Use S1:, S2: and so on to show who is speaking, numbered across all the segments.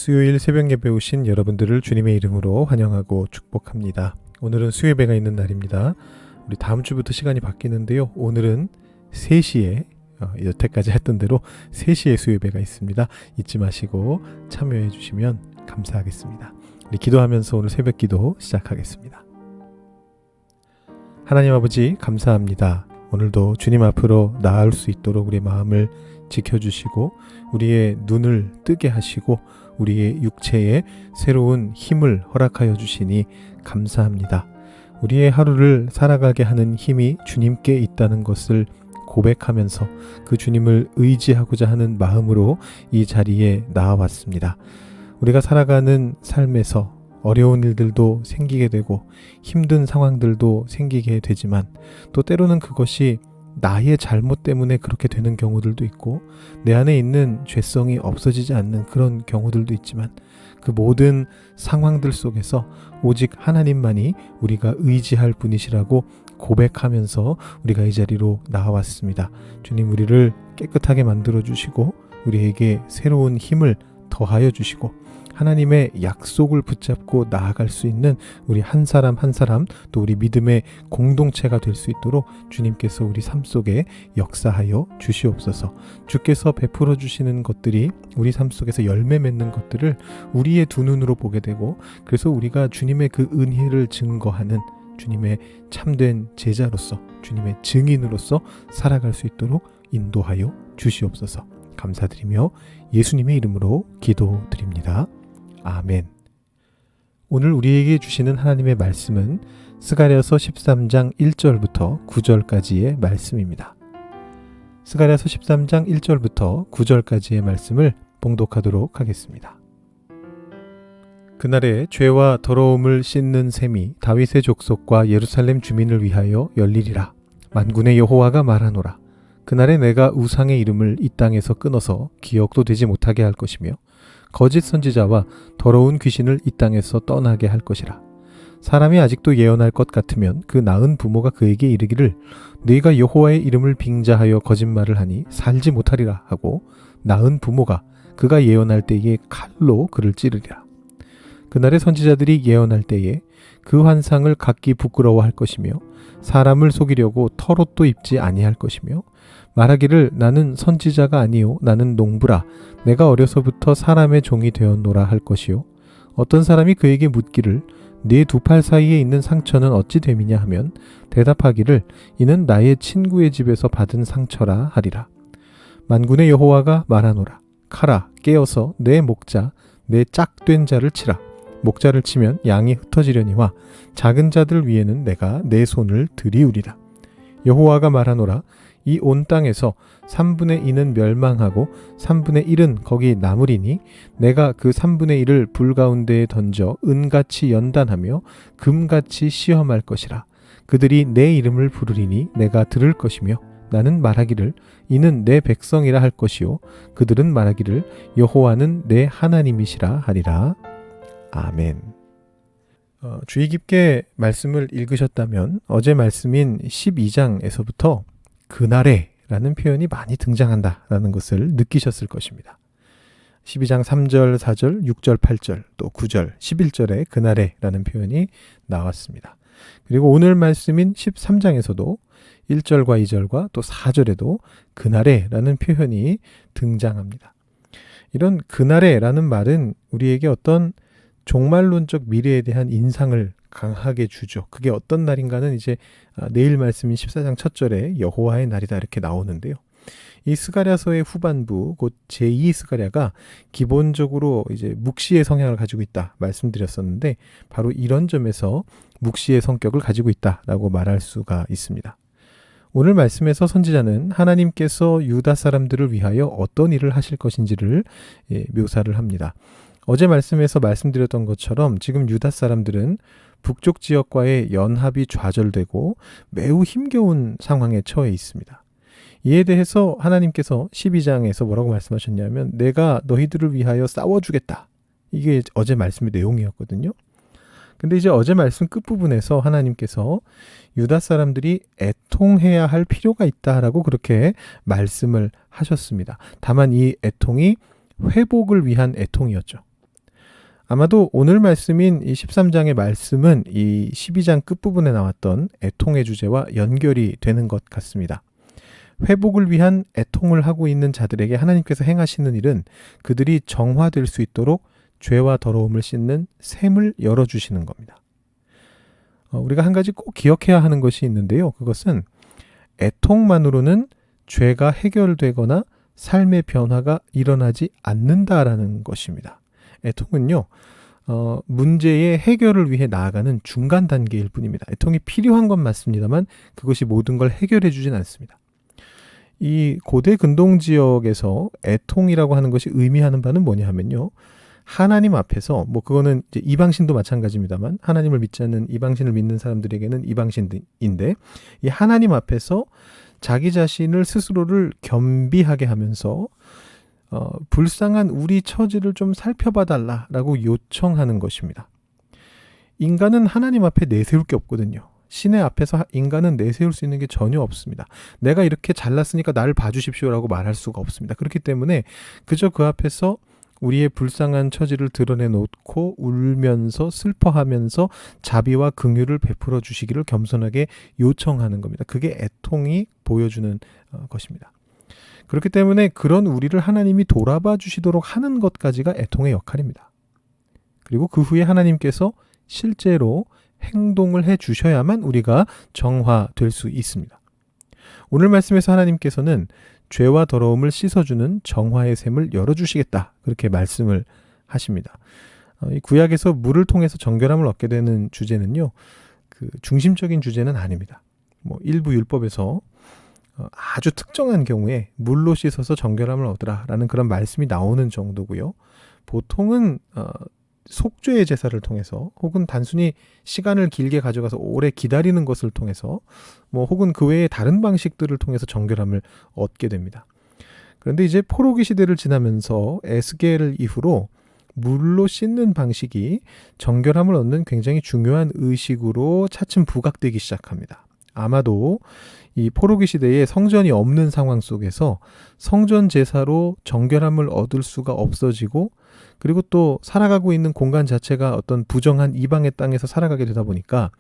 S1: 수요일 새벽 예배 오신 여러분들을 주님의 이름으로 환영하고 축복합니다. 오늘은 수요예배가 있는 날입니다. 우리 다음 주부터 시간이 바뀌는데요. 오늘은 3시에 여태까지 했던 대로 3시에 수요예배가 있습니다. 잊지 마시고 참여해 주시면 감사하겠습니다. 우리 기도하면서 오늘 새벽 기도 시작하겠습니다. 하나님 아버지 감사합니다. 오늘도 주님 앞으로 나아올 수 있도록 우리 마음을 지켜주시고 우리의 눈을 뜨게 하시고 우리의 육체에 새로운 힘을 허락하여 주시니 감사합니다. 우리의 하루를 살아가게 하는 힘이 주님께 있다는 것을 고백하면서 그 주님을 의지하고자 하는 마음으로 이 자리에 나와왔습니다. 우리가 살아가는 삶에서 어려운 일들도 생기게 되고 힘든 상황들도 생기게 되지만 또 때로는 그것이 나의 잘못 때문에 그렇게 되는 경우들도 있고 내 안에 있는 죄성이 없어지지 않는 그런 경우들도 있지만 그 모든 상황들 속에서 오직 하나님만이 우리가 의지할 분이시라고 고백하면서 우리가 이 자리로 나와왔습니다. 주님 우리를 깨끗하게 만들어 주시고 우리에게 새로운 힘을 더하여 주시고 하나님의 약속을 붙잡고 나아갈 수 있는 우리 한 사람 한 사람 또 우리 믿음의 공동체가 될 수 있도록 주님께서 우리 삶 속에 역사하여 주시옵소서. 주께서 베풀어 주시는 것들이 우리 삶 속에서 열매 맺는 것들을 우리의 두 눈으로 보게 되고 그래서 우리가 주님의 그 은혜를 증거하는 주님의 참된 제자로서 주님의 증인으로서 살아갈 수 있도록 인도하여 주시옵소서. 감사드리며 예수님의 이름으로 기도드립니다. 아멘. 오늘 우리에게 주시는 하나님의 말씀은 스가랴서 13장 1절부터 9절까지의 말씀입니다. 스가랴서 13장 1절부터 9절까지의 말씀을 봉독하도록 하겠습니다. 그날에 죄와 더러움을 씻는 셈이 다윗의 족속과 예루살렘 주민을 위하여 열리리라. 만군의 여호와가 말하노라. 그날에 내가 우상의 이름을 이 땅에서 끊어서 기억도 되지 못하게 할 것이며 거짓 선지자와 더러운 귀신을 이 땅에서 떠나게 할 것이라. 사람이 아직도 예언할 것 같으면 그 나은 부모가 그에게 이르기를 네가 여호와의 이름을 빙자하여 거짓말을 하니 살지 못하리라 하고 나은 부모가 그가 예언할 때에 칼로 그를 찌르리라. 그날의 선지자들이 예언할 때에 그 환상을 갖기 부끄러워할 것이며 사람을 속이려고 털옷도 입지 아니할 것이며 말하기를 나는 선지자가 아니요 나는 농부라 내가 어려서부터 사람의 종이 되었노라 할 것이요 어떤 사람이 그에게 묻기를 네 두 팔 사이에 있는 상처는 어찌 됨이냐 하면 대답하기를 이는 나의 친구의 집에서 받은 상처라 하리라. 만군의 여호와가 말하노라. 카라 깨어서 내 목자 내 짝된 자를 치라. 목자를 치면 양이 흩어지려니와 작은 자들 위에는 내가 내 손을 들이우리라. 여호와가 말하노라. 이 온 땅에서 3분의 2는 멸망하고 3분의 1은 거기 남으리니 내가 그 3분의 1을 불 가운데에 던져 은같이 연단하며 금같이 시험할 것이라. 그들이 내 이름을 부르리니 내가 들을 것이며 나는 말하기를 이는 내 백성이라 할 것이요 그들은 말하기를 여호와는 내 하나님이시라 하리라. 아멘. 주의 깊게 말씀을 읽으셨다면 어제 말씀인 12장에서부터 그날에 라는 표현이 많이 등장한다라는 것을 느끼셨을 것입니다. 12장 3절, 4절, 6절, 8절, 또 9절, 11절에 그날에 라는 표현이 나왔습니다. 그리고 오늘 말씀인 13장에서도 1절과 2절과 또 4절에도 그날에 라는 표현이 등장합니다. 이런 그날에 라는 말은 우리에게 어떤 종말론적 미래에 대한 인상을 강하게 주죠. 그게 어떤 날인가는 이제 내일 말씀인 14장 첫 절에 여호와의 날이다 이렇게 나오는데요. 이 스가랴서의 후반부 곧 제2 스가랴가 기본적으로 이제 묵시의 성향을 가지고 있다 말씀드렸었는데 바로 이런 점에서 묵시의 성격을 가지고 있다라고 말할 수가 있습니다. 오늘 말씀에서 선지자는 하나님께서 유다 사람들을 위하여 어떤 일을 하실 것인지를 묘사를 합니다. 어제 말씀에서 말씀드렸던 것처럼 지금 유다 사람들은 북쪽 지역과의 연합이 좌절되고 매우 힘겨운 상황에 처해 있습니다. 이에 대해서 하나님께서 12장에서 뭐라고 말씀하셨냐면 내가 너희들을 위하여 싸워주겠다. 이게 어제 말씀의 내용이었거든요. 근데 이제 어제 말씀 끝부분에서 하나님께서 유다 사람들이 애통해야 할 필요가 있다라고 그렇게 말씀을 하셨습니다. 다만 이 애통이 회복을 위한 애통이었죠. 아마도 오늘 말씀인 이 13장의 말씀은 이 12장 끝부분에 나왔던 애통의 주제와 연결이 되는 것 같습니다. 회복을 위한 애통을 하고 있는 자들에게 하나님께서 행하시는 일은 그들이 정화될 수 있도록 죄와 더러움을 씻는 샘을 열어주시는 겁니다. 우리가 한 가지 꼭 기억해야 하는 것이 있는데요. 그것은 애통만으로는 죄가 해결되거나 삶의 변화가 일어나지 않는다라는 것입니다. 애통은요, 문제의 해결을 위해 나아가는 중간 단계일 뿐입니다. 애통이 필요한 건 맞습니다만 그것이 모든 걸 해결해 주진 않습니다. 이 고대 근동 지역에서 애통이라고 하는 것이 의미하는 바는 뭐냐 하면요. 하나님 앞에서 그거는 이제 이방신도 마찬가지입니다만 하나님을 믿지 않는 이방신을 믿는 사람들에게는 이방신인데 이 하나님 앞에서 자기 자신을 스스로를 겸비하게 하면서 불쌍한 우리 처지를 좀 살펴봐 달라라고 요청하는 것입니다. 인간은 하나님 앞에 내세울 게 없거든요. 신의 앞에서 인간은 내세울 수 있는 게 전혀 없습니다. 내가 이렇게 잘났으니까 나를 봐주십시오라고 말할 수가 없습니다. 그렇기 때문에 그저 그 앞에서 우리의 불쌍한 처지를 드러내놓고 울면서 슬퍼하면서 자비와 긍휼을 베풀어 주시기를 겸손하게 요청하는 겁니다. 그게 애통이 보여주는 것입니다. 그렇기 때문에 그런 우리를 하나님이 돌아봐 주시도록 하는 것까지가 애통의 역할입니다. 그리고 그 후에 하나님께서 실제로 행동을 해 주셔야만 우리가 정화될 수 있습니다. 오늘 말씀에서 하나님께서는 죄와 더러움을 씻어주는 정화의 샘을 열어주시겠다 그렇게 말씀을 하십니다. 이 구약에서 물을 통해서 정결함을 얻게 되는 주제는요, 그 중심적인 주제는 아닙니다. 일부 율법에서 아주 특정한 경우에 물로 씻어서 정결함을 얻으라라는 그런 말씀이 나오는 정도고요. 보통은 속죄의 제사를 통해서 혹은 단순히 시간을 길게 가져가서 오래 기다리는 것을 통해서 혹은 그 외에 다른 방식들을 통해서 정결함을 얻게 됩니다. 그런데 이제 포로기 시대를 지나면서 에스겔 이후로 물로 씻는 방식이 정결함을 얻는 굉장히 중요한 의식으로 차츰 부각되기 시작합니다. 아마도 이 포로기 시대에 성전이 없는 상황 속에서 성전 제사로 정결함을 얻을 수가 없어지고 그리고 또 살아가고 있는 공간 자체가 어떤 부정한 이방의 땅에서 살아가게 되다 보니까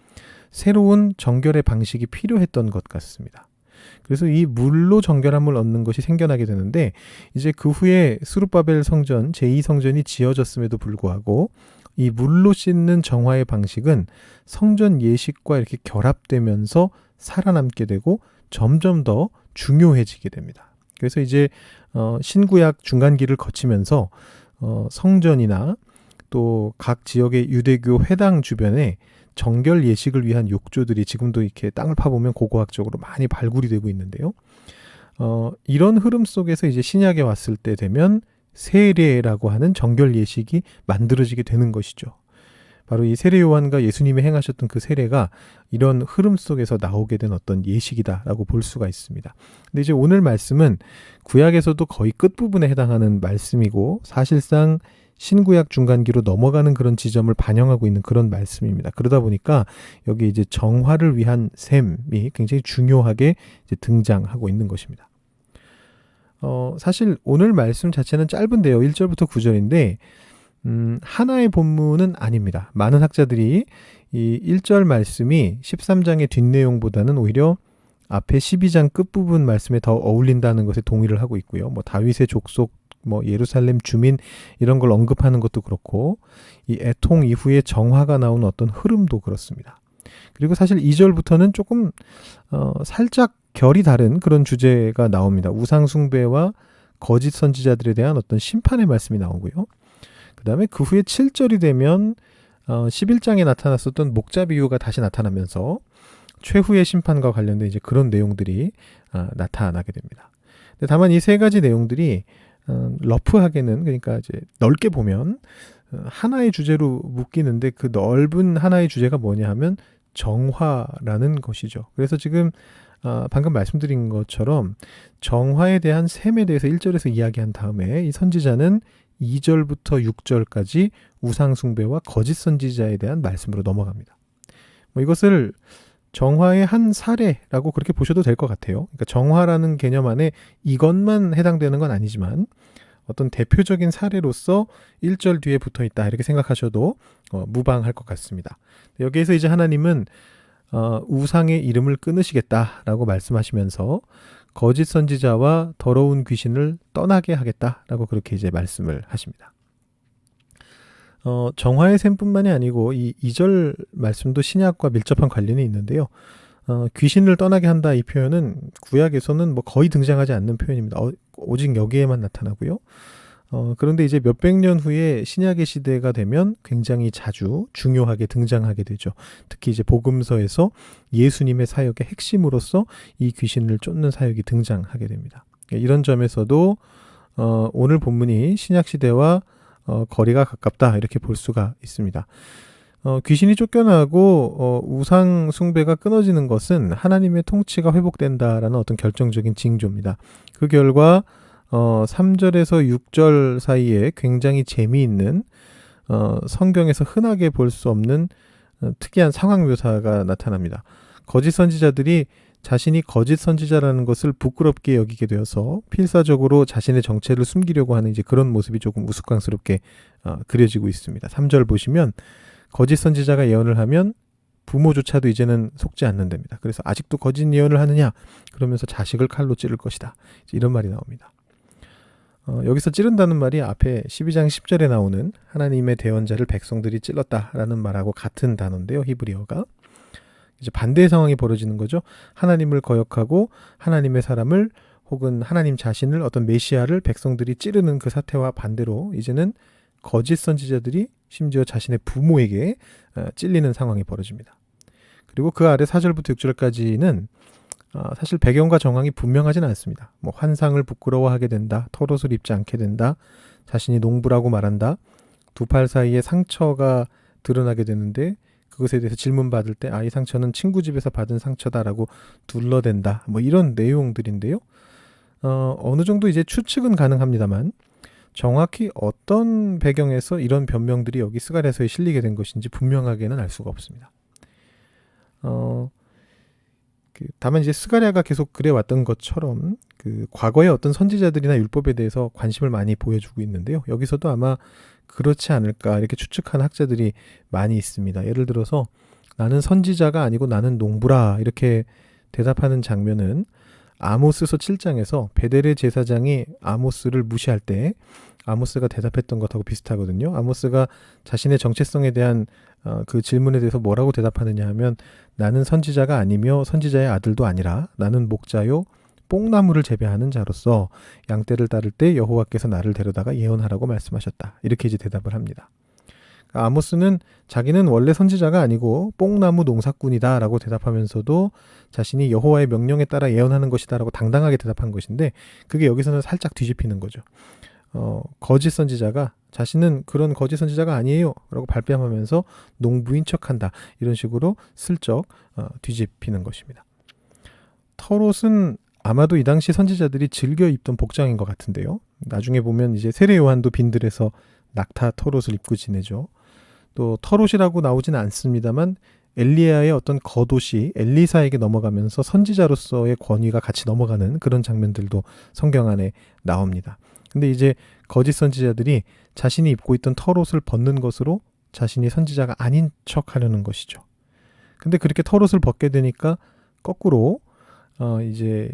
S1: 새로운 정결의 방식이 필요했던 것 같습니다. 그래서 이 물로 정결함을 얻는 것이 생겨나게 되는데 이제 그 후에 스룹바벨 성전, 제2성전이 지어졌음에도 불구하고 이 물로 씻는 정화의 방식은 성전 예식과 이렇게 결합되면서 살아남게 되고 점점 더 중요해지게 됩니다. 그래서 이제 신구약 중간기를 거치면서 성전이나 또 각 지역의 유대교 회당 주변에 정결 예식을 위한 욕조들이 지금도 이렇게 땅을 파보면 고고학적으로 많이 발굴이 되고 있는데요. 이런 흐름 속에서 이제 신약에 왔을 때 되면 세례라고 하는 정결 예식이 만들어지게 되는 것이죠. 바로 이 세례 요한과 예수님이 행하셨던 그 세례가 이런 흐름 속에서 나오게 된 어떤 예식이다라고 볼 수가 있습니다. 근데 이제 오늘 말씀은 구약에서도 거의 끝부분에 해당하는 말씀이고 사실상 신구약 중간기로 넘어가는 그런 지점을 반영하고 있는 그런 말씀입니다. 그러다 보니까 여기 이제 정화를 위한 셈이 굉장히 중요하게 이제 등장하고 있는 것입니다. 사실 오늘 말씀 자체는 짧은데요. 1절부터 9절인데 하나의 본문은 아닙니다. 많은 학자들이 이 1절 말씀이 13장의 뒷내용보다는 오히려 앞에 12장 끝부분 말씀에 더 어울린다는 것에 동의를 하고 있고요. 다윗의 족속, 예루살렘 주민 이런 걸 언급하는 것도 그렇고 이 애통 이후에 정화가 나오는 어떤 흐름도 그렇습니다. 그리고 사실 2절부터는 조금 살짝 결이 다른 그런 주제가 나옵니다. 우상 숭배와 거짓 선지자들에 대한 어떤 심판의 말씀이 나오고요. 그 다음에 그 후에 7절이 되면 11장에 나타났었던 목자 비유가 다시 나타나면서 최후의 심판과 관련된 이제 그런 내용들이 나타나게 됩니다. 근데 다만 이 세 가지 내용들이 러프하게는 그러니까 이제 넓게 보면 하나의 주제로 묶이는데 그 넓은 하나의 주제가 뭐냐 하면 정화라는 것이죠. 그래서 지금 방금 말씀드린 것처럼 정화에 대한 셈에 대해서 1절에서 이야기한 다음에 이 선지자는 2절부터 6절까지 우상숭배와 거짓 선지자에 대한 말씀으로 넘어갑니다. 이것을 정화의 한 사례라고 그렇게 보셔도 될 것 같아요. 그러니까 정화라는 개념 안에 이것만 해당되는 건 아니지만 어떤 대표적인 사례로서 1절 뒤에 붙어 있다 이렇게 생각하셔도 무방할 것 같습니다. 여기에서 이제 하나님은 우상의 이름을 끊으시겠다라고 말씀하시면서 거짓 선지자와 더러운 귀신을 떠나게 하겠다라고 그렇게 이제 말씀을 하십니다. 정화의 셈뿐만이 아니고 이 2절 말씀도 신약과 밀접한 관련이 있는데요. 귀신을 떠나게 한다 이 표현은 구약에서는 뭐 거의 등장하지 않는 표현입니다. 오직 여기에만 나타나고요. 그런데 이제 몇백 년 후에 신약의 시대가 되면 굉장히 자주 중요하게 등장하게 되죠. 특히 이제 복음서에서 예수님의 사역의 핵심으로서 이 귀신을 쫓는 사역이 등장하게 됩니다. 이런 점에서도 오늘 본문이 신약 시대와 거리가 가깝다 이렇게 볼 수가 있습니다. 귀신이 쫓겨나고 우상 숭배가 끊어지는 것은 하나님의 통치가 회복된다라는 어떤 결정적인 징조입니다. 그 결과 3절에서 6절 사이에 굉장히 재미있는 성경에서 흔하게 볼 수 없는 특이한 상황 묘사가 나타납니다. 거짓 선지자들이 자신이 거짓 선지자라는 것을 부끄럽게 여기게 되어서 필사적으로 자신의 정체를 숨기려고 하는 이제 그런 모습이 조금 우스꽝스럽게 그려지고 있습니다. 3절 보시면 거짓 선지자가 예언을 하면 부모조차도 이제는 속지 않는답니다. 그래서 아직도 거짓 예언을 하느냐? 그러면서 자식을 칼로 찌를 것이다. 이런 말이 나옵니다. 여기서 찌른다는 말이 앞에 12장 10절에 나오는 하나님의 대언자를 백성들이 찔렀다라는 말하고 같은 단어인데요. 히브리어가. 이제 반대의 상황이 벌어지는 거죠. 하나님을 거역하고 하나님의 사람을 혹은 하나님 자신을 어떤 메시아를 백성들이 찌르는 그 사태와 반대로 이제는 거짓 선지자들이 심지어 자신의 부모에게 찔리는 상황이 벌어집니다. 그리고 그 아래 4절부터 6절까지는 사실 배경과 정황이 분명하지는 않습니다. 뭐 환상을 부끄러워하게 된다, 털옷을 입지 않게 된다, 자신이 농부라고 말한다, 두 팔 사이에 상처가 드러나게 되는데 그것에 대해서 질문받을 때 이 상처는 친구 집에서 받은 상처다라고 둘러댄다. 뭐 이런 내용들인데요. 어느 정도 이제 추측은 가능합니다만 정확히 어떤 배경에서 이런 변명들이 여기 스가랴서에 실리게 된 것인지 분명하게는 알 수가 없습니다. 다만 이제 스가랴가 계속 그래왔던 것처럼 과거의 어떤 선지자들이나 율법에 대해서 관심을 많이 보여주고 있는데요. 여기서도 아마 그렇지 않을까 이렇게 추측하는 학자들이 많이 있습니다. 예를 들어서 나는 선지자가 아니고 나는 농부라 이렇게 대답하는 장면은 아모스서 7장에서 베델의 제사장이 아모스를 무시할 때 아모스가 대답했던 것하고 비슷하거든요. 아모스가 자신의 정체성에 대한 그 질문에 대해서 뭐라고 대답하느냐 하면 나는 선지자가 아니며 선지자의 아들도 아니라 나는 목자요 뽕나무를 재배하는 자로서 양떼를 따를 때 여호와께서 나를 데려다가 예언하라고 말씀하셨다. 이렇게 이제 대답을 합니다. 아모스는 자기는 원래 선지자가 아니고 뽕나무 농사꾼이다 라고 대답하면서도 자신이 여호와의 명령에 따라 예언하는 것이다 라고 당당하게 대답한 것인데 그게 여기서는 살짝 뒤집히는 거죠. 거짓 선지자가 자신은 그런 거짓 선지자가 아니에요 라고 발뺌하면서 농부인 척한다. 이런 식으로 슬쩍 뒤집히는 것입니다. 털옷은 아마도 이 당시 선지자들이 즐겨 입던 복장인 것 같은데요. 나중에 보면 이제 세례 요한도 빈들에서 낙타 털옷을 입고 지내죠. 또 털옷이라고 나오지는 않습니다만 엘리야의 어떤 겉옷이 엘리사에게 넘어가면서 선지자로서의 권위가 같이 넘어가는 그런 장면들도 성경 안에 나옵니다. 근데 이제 거짓 선지자들이 자신이 입고 있던 털옷을 벗는 것으로 자신이 선지자가 아닌 척 하려는 것이죠. 근데 그렇게 털옷을 벗게 되니까 거꾸로 이제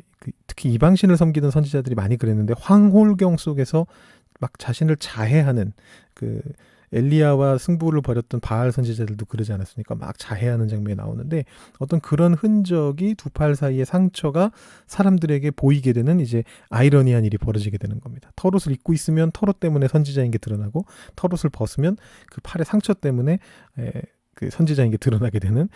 S1: 특히 이방신을 섬기는 선지자들이 많이 그랬는데 황홀경 속에서 막 자신을 자해하는 엘리야와 승부를 벌였던 바알 선지자들도 그러지 않았습니까? 막 자해하는 장면이 나오는데 어떤 그런 흔적이 두 팔 사이의 상처가 사람들에게 보이게 되는 이제 아이러니한 일이 벌어지게 되는 겁니다. 털옷을 입고 있으면 털옷 때문에 선지자인 게 드러나고 털옷을 벗으면 그 팔의 상처 때문에 그 선지자인 게 드러나게 되는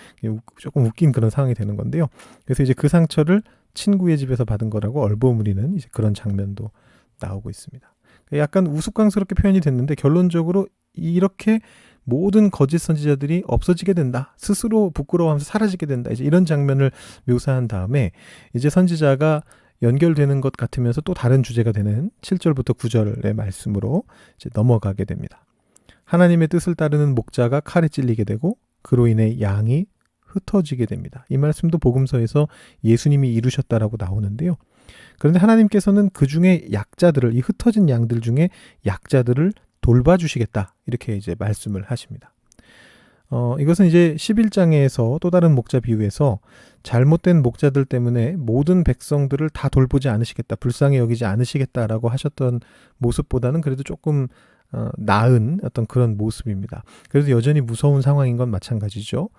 S1: 조금 웃긴 그런 상황이 되는 건데요. 그래서 이제 그 상처를 친구의 집에서 받은 거라고 얼버무리는 이제 그런 장면도 나오고 있습니다. 약간 우스꽝스럽게 표현이 됐는데 결론적으로 이렇게 모든 거짓 선지자들이 없어지게 된다. 스스로 부끄러워하면서 사라지게 된다. 이제 이런 장면을 묘사한 다음에 이제 선지자가 연결되는 것 같으면서 또 다른 주제가 되는 7절부터 9절의 말씀으로 이제 넘어가게 됩니다. 하나님의 뜻을 따르는 목자가 칼에 찔리게 되고 그로 인해 양이 흩어지게 됩니다. 이 말씀도 복음서에서 예수님이 이루셨다라고 나오는데요. 그런데 하나님께서는 그 중에 약자들을, 이 흩어진 양들 중에 약자들을 돌봐주시겠다, 이렇게 이제 말씀을 하십니다. 이것은 이제 11장에서 또 다른 목자 비유에서 잘못된 목자들 때문에 모든 백성들을 다 돌보지 않으시겠다, 불쌍히 여기지 않으시겠다라고 하셨던 모습보다는 그래도 조금 나은 어떤 그런 모습입니다. 그래도 여전히 무서운 상황인 건 마찬가지죠.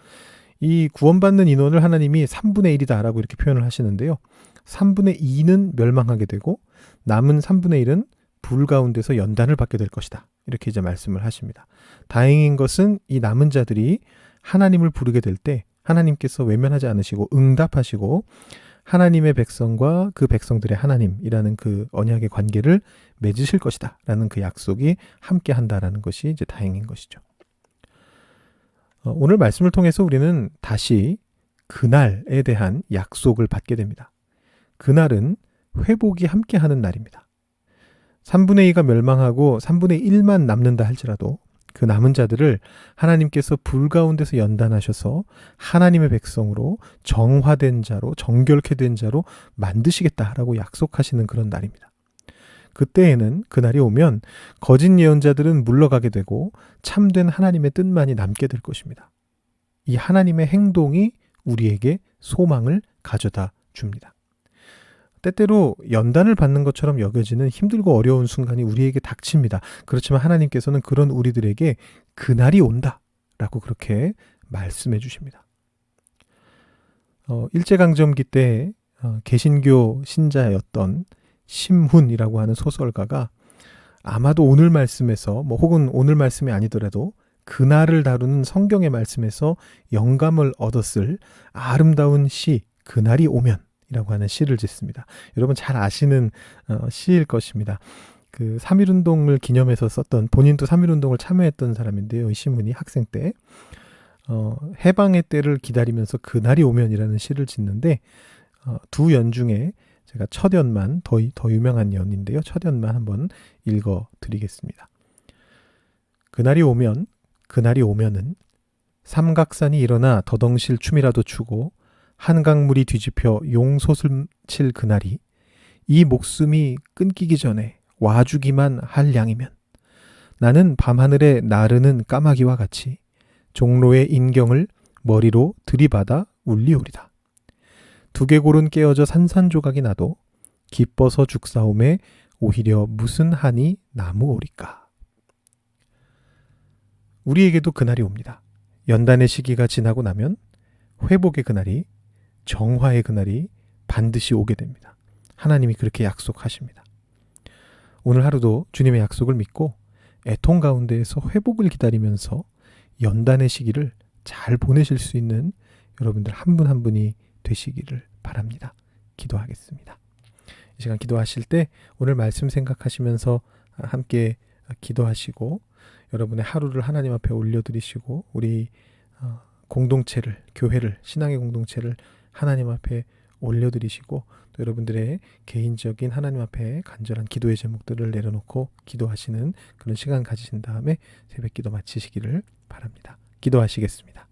S1: 이 구원받는 인원을 하나님이 3분의 1이다라고 이렇게 표현을 하시는데요. 3분의 2는 멸망하게 되고 남은 3분의 1은 불 가운데서 연단을 받게 될 것이다, 이렇게 이제 말씀을 하십니다. 다행인 것은 이 남은 자들이 하나님을 부르게 될 때 하나님께서 외면하지 않으시고 응답하시고 하나님의 백성과 그 백성들의 하나님이라는 그 언약의 관계를 맺으실 것이다 라는 그 약속이 함께 한다라는 것이 이제 다행인 것이죠. 오늘 말씀을 통해서 우리는 다시 그날에 대한 약속을 받게 됩니다. 그날은 회복이 함께 하는 날입니다. 3분의 2가 멸망하고 3분의 1만 남는다 할지라도 그 남은 자들을 하나님께서 불 가운데서 연단하셔서 하나님의 백성으로 정화된 자로, 정결케 된 자로 만드시겠다라고 약속하시는 그런 날입니다. 그때에는, 그날이 오면 거짓 예언자들은 물러가게 되고 참된 하나님의 뜻만이 남게 될 것입니다. 이 하나님의 행동이 우리에게 소망을 가져다 줍니다. 때때로 연단을 받는 것처럼 여겨지는 힘들고 어려운 순간이 우리에게 닥칩니다. 그렇지만 하나님께서는 그런 우리들에게 그날이 온다 라고 그렇게 말씀해 주십니다. 일제강점기 때 개신교 신자였던 심훈이라고 하는 소설가가 아마도 오늘 말씀에서, 혹은 오늘 말씀이 아니더라도 그날을 다루는 성경의 말씀에서 영감을 얻었을 아름다운 시, 그날이 오면 이라고 하는 시를 짓습니다. 여러분 잘 아시는 시일 것입니다. 그 3.1운동을 기념해서 썼던, 본인도 3.1운동을 참여했던 사람인데요. 이 시문이 학생 때 해방의 때를 기다리면서 그날이 오면이라는 시를 짓는데 두 연 중에 제가 첫 연만, 더 유명한 연인데요. 첫 연만 한번 읽어드리겠습니다. 그날이 오면은 삼각산이 일어나 더덩실 춤이라도 추고 한강물이 뒤집혀 용솟을 칠 그날이 이 목숨이 끊기기 전에 와주기만 할 양이면 나는 밤하늘에 나르는 까마귀와 같이 종로의 인경을 머리로 들이받아 울리오리다. 두개골은 깨어져 산산조각이 나도 기뻐서 죽사옴에 오히려 무슨 한이 나무오리까. 우리에게도 그날이 옵니다. 연단의 시기가 지나고 나면 회복의 그날이, 정화의 그날이 반드시 오게 됩니다. 하나님이 그렇게 약속하십니다. 오늘 하루도 주님의 약속을 믿고 애통 가운데에서 회복을 기다리면서 연단의 시기를 잘 보내실 수 있는 여러분들 한 분 한 분이 되시기를 바랍니다. 기도하겠습니다. 이 시간 기도하실 때 오늘 말씀 생각하시면서 함께 기도하시고 여러분의 하루를 하나님 앞에 올려드리시고 우리 공동체를, 교회를, 신앙의 공동체를 하나님 앞에 올려드리시고 또 여러분들의 개인적인 하나님 앞에 간절한 기도의 제목들을 내려놓고 기도하시는 그런 시간 가지신 다음에 새벽 기도 마치시기를 바랍니다. 기도하시겠습니다.